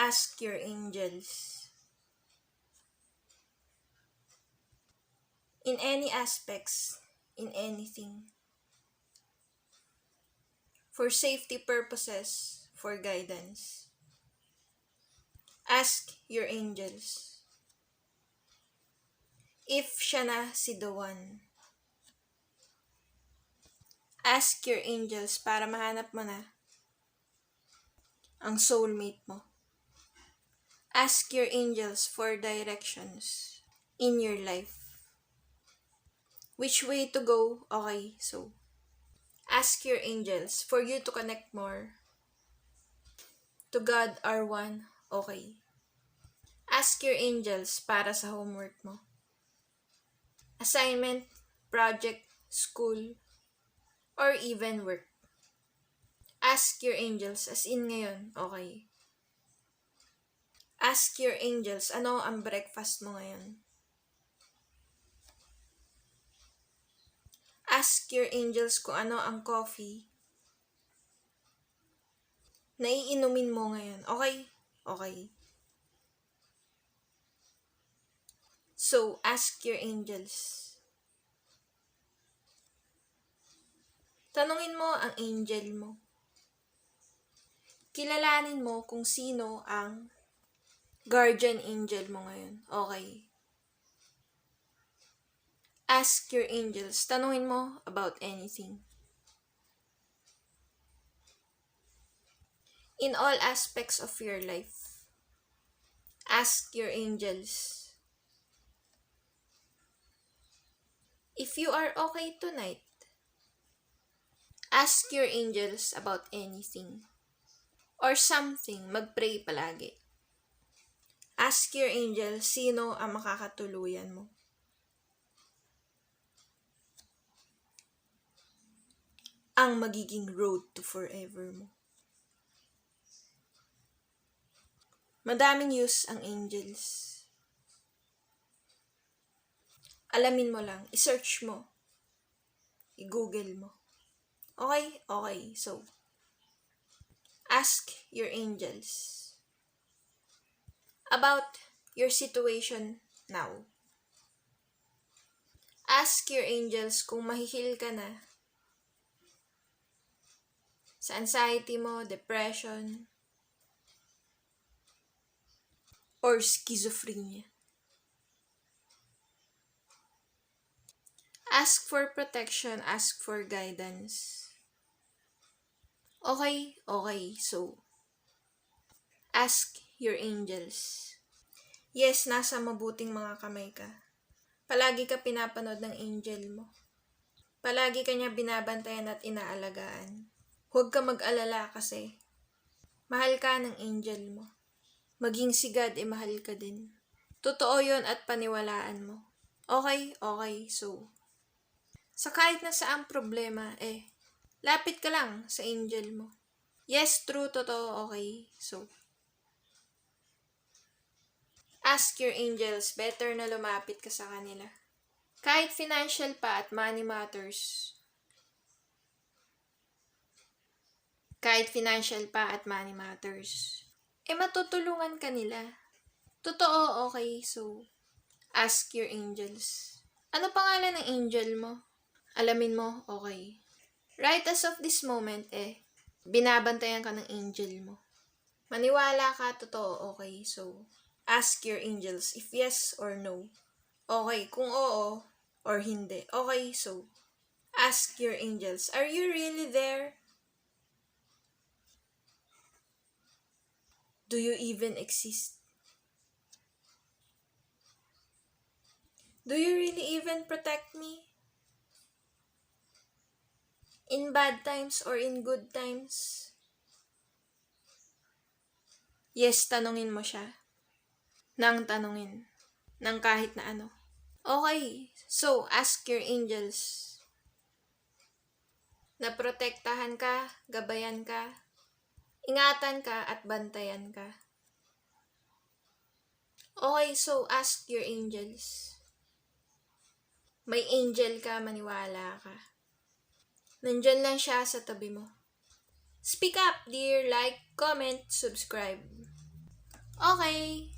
Ask your angels. In any aspects, in anything. For safety purposes, for guidance. Ask your angels. If siya na si the one. Ask your angels para mahanap mo na ang soulmate mo. Ask your angels for directions in your life. Which way to go? Okay, so ask your angels for you to connect more to God our one. Okay. Ask your angels para sa homework mo. Assignment, project, school, or even work. Ask your angels as in ngayon. Okay. Ask your angels, ano ang breakfast mo ngayon? Ask your angels kung ano ang coffee na iinumin mo ngayon. Okay? Okay. So, ask your angels. Tanungin mo ang angel mo. Kilalanin mo kung sino ang guardian angel mo ngayon. Okay. Ask your angels. Tanungin mo about anything. In all aspects of your life. Ask your angels. If you are okay tonight, ask your angels about anything or something. Mag-pray palagi. Ask your angels sino ang makakatuluyan mo. Ang magiging road to forever mo. Madaming use ang angels. Alamin mo lang, i-search mo, i-google mo. Okay? Okay, so, ask your angels about your situation now. Ask your angels kung mahihil ka na sa anxiety mo, depression, or schizophrenia. Ask for protection, ask for guidance. Okay, okay, so, ask your angels. Yes, nasa mabuting mga kamay ka. Palagi ka pinapanood ng angel mo. Palagi ka niya binabantayan at inaalagaan. Huwag ka mag-alala kasi mahal ka ng angel mo. Maging si God, mahal ka din. Totoo yon at paniwalaan mo. Okay, okay, so, sa kahit na saang problema, lapit ka lang sa angel mo. Yes, true, totoo, okay, so, ask your angels, better na lumapit ka sa kanila. Kahit financial pa at money matters. Matutulungan ka nila. Totoo, okay, so, ask your angels. Ano pangalan ng angel mo? Alamin mo, okay. Right as of this moment, binabantayan ka ng angel mo. Maniwala ka, totoo, okay, so, ask your angels if yes or no. Okay, kung oo or hindi. Okay, so, ask your angels, are you really there? Do you even exist? Do you really even protect me? In bad times or in good times? Yes, tanungin mo siya. Nang tanungin. Nang kahit na ano. Okay, so ask your angels. Na protektahan ka, gabayan ka, ingatan ka at bantayan ka. Okay, so ask your angels. May angel ka, maniwala ka. Nandyan lang siya sa tabi mo. Speak up, dear. Like, comment, subscribe. Okay.